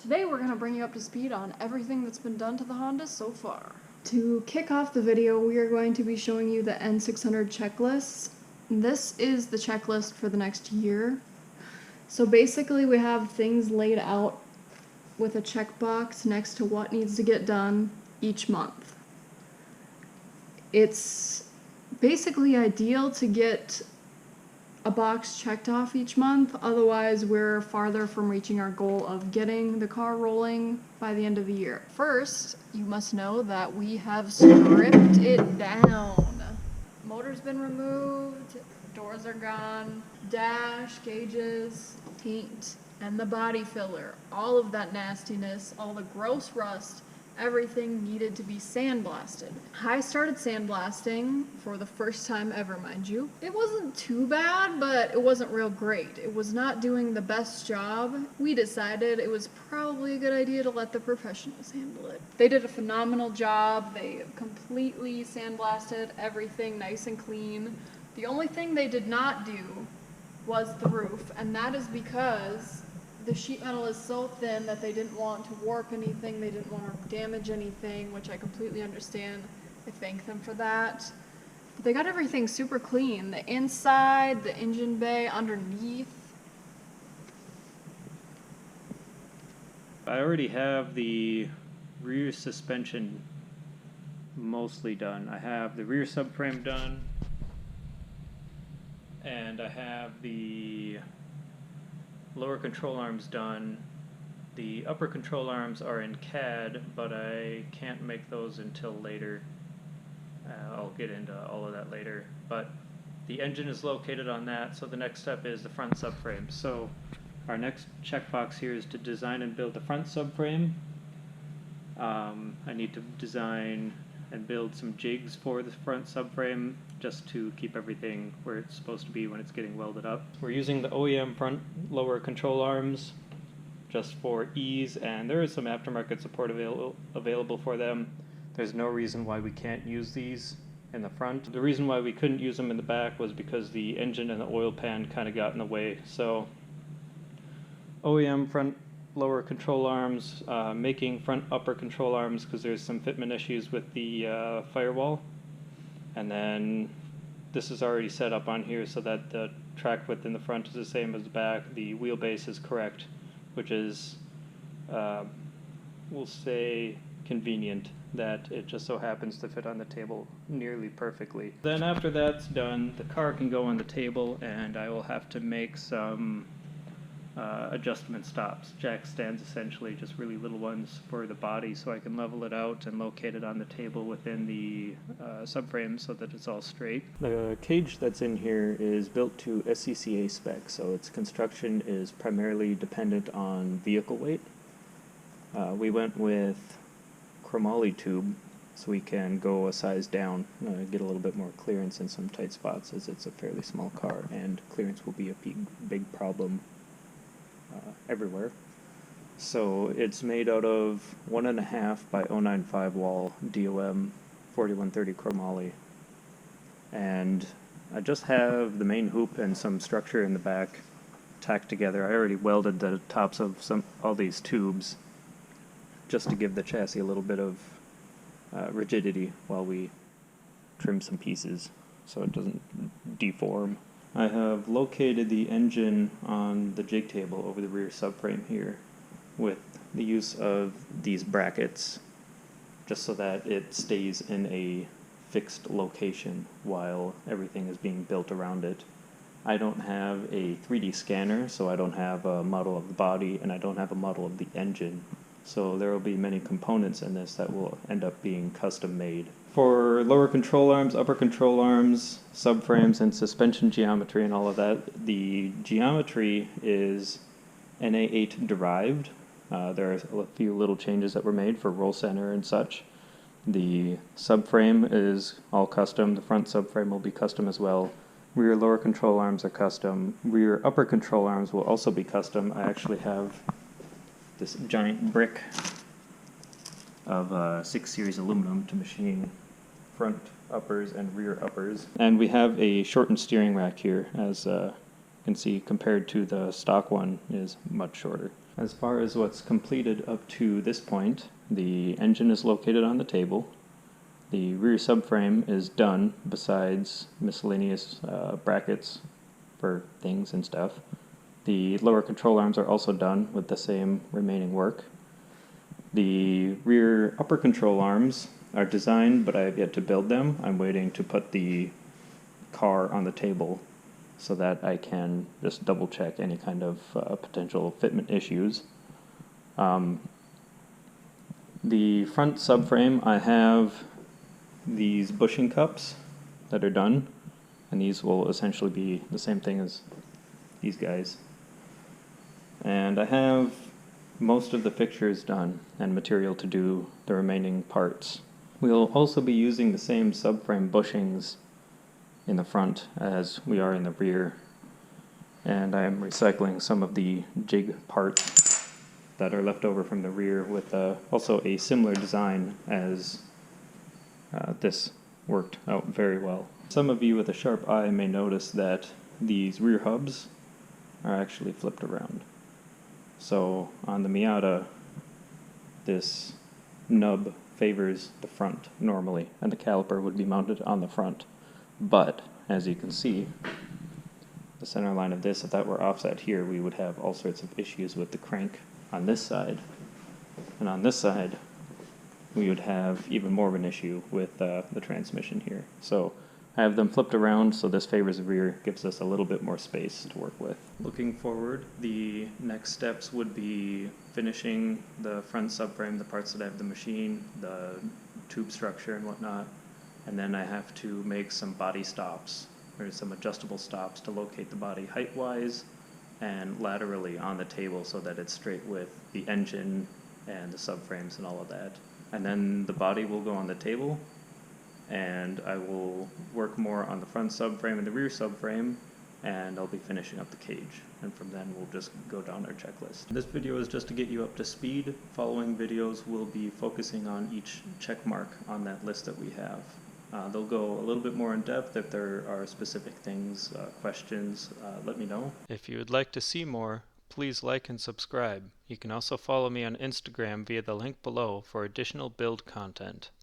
Today we're going to bring you up to speed on everything that's been done to the Honda so far. To kick off the video, we are going to be showing you the N600 checklist. This is the checklist for the next year. So basically we have things laid out with a checkbox next to what needs to get done each month. It's basically ideal to get a box checked off each month, otherwise we're farther from reaching our goal of getting the car rolling by the end of the year. First, you must know that we have stripped it down. Motor's been removed, doors are gone, dash, gauges, paint, and the body filler. All of that nastiness, all the gross rust, everything needed to be sandblasted. I started sandblasting for the first time ever, mind you. It wasn't too bad, but it wasn't real great. It was not doing the best job. We decided it was probably a good idea to let the professionals handle it. They did a phenomenal job. They completely sandblasted everything nice and clean. The only thing they did not do was the roof, and that is because the sheet metal is so thin that they didn't want to warp anything, they didn't want to damage anything, which I completely understand. I thank them for that. But they got everything super clean. The inside, the engine bay, underneath. I already have the rear suspension mostly done. I have the rear subframe done, and I have the lower control arms done. The upper control arms are in CAD, but I can't make those until later. I'll get into all of that later. But the engine is located on that, so the next step is the front subframe. So our next checkbox here is to design and build the front subframe. I need to design and build some jigs for the front subframe just to keep everything where it's supposed to be when it's getting welded up. We're using the OEM front lower control arms just for ease, and there is some aftermarket support available for them. There's no reason why we can't use these in the front. The reason why we couldn't use them in the back was because the engine and the oil pan kind of got in the way. So OEM front lower control arms, making front upper control arms because there's some fitment issues with the firewall. And then this is already set up on here so that the track width in the front is the same as the back. The wheelbase is correct, which is, we'll say, convenient that it just so happens to fit on the table nearly perfectly. Then after that's done, the car can go on the table, and I will have to make some adjustment stops, jack stands essentially, just really little ones for the body, so I can level it out and locate it on the table within the subframe so that it's all straight. The cage that's in here is built to SCCA spec, so its construction is primarily dependent on vehicle weight. We went with chromoly tube so we can go a size down, get a little bit more clearance in some tight spots as it's a fairly small car, and clearance will be a big problem everywhere. So it's made out of 1.5 by 0.95 wall DOM 4130 chromoly, and I just have the main hoop and some structure in the back tacked together. I already welded the tops of all these tubes just to give the chassis a little bit of rigidity while we trim some pieces so it doesn't deform. I have located the engine on the jig table over the rear subframe here with the use of these brackets just so that it stays in a fixed location while everything is being built around it. I don't have a 3D scanner, so I don't have a model of the body, and I don't have a model of the engine. So there will be many components in this that will end up being custom made. For lower control arms, upper control arms, subframes, and suspension geometry and all of that, the geometry is NA8 derived. There are a few little changes that were made for roll center and such. The subframe is all custom. The front subframe will be custom as well. Rear lower control arms are custom. Rear upper control arms will also be custom. I actually have this giant brick of 6 series aluminum to machine front uppers and rear uppers. And we have a shortened steering rack here, as you can see, compared to the stock one is much shorter. As far as what's completed up to this point, the engine is located on the table. The rear subframe is done, besides miscellaneous brackets for things and stuff. The lower control arms are also done with the same remaining work. The rear upper control arms are designed, but I have yet to build them. I'm waiting to put the car on the table so that I can just double check any kind of potential fitment issues. The front subframe, I have these bushing cups that are done, and these will essentially be the same thing as these guys. And I have most of the fixtures done and material to do the remaining parts. We'll also be using the same subframe bushings in the front as we are in the rear, and I am recycling some of the jig parts that are left over from the rear with also a similar design as this worked out very well. Some of you with a sharp eye may notice that these rear hubs are actually flipped around. So on the Miata, this nub favors the front normally, and the caliper would be mounted on the front. But, as you can see, the center line of this, if that were offset here, we would have all sorts of issues with the crank on this side. And on this side, we would have even more of an issue with the transmission here. So I have them flipped around, so this favors the rear, gives us a little bit more space to work with. Looking forward, the next steps would be finishing the front subframe, the parts that I have the machine, the tube structure and whatnot, and then I have to make some body stops, or some adjustable stops to locate the body height-wise and laterally on the table so that it's straight with the engine and the subframes and all of that. And then the body will go on the table, and I will work more on the front subframe and the rear subframe, and I'll be finishing up the cage. And from then we'll just go down our checklist. This video is just to get you up to speed. Following videos will be focusing on each check mark on that list that we have. They'll go a little bit more in depth. If there are specific things, questions, let me know. If you would like to see more, please like and subscribe. You can also follow me on Instagram via the link below for additional build content.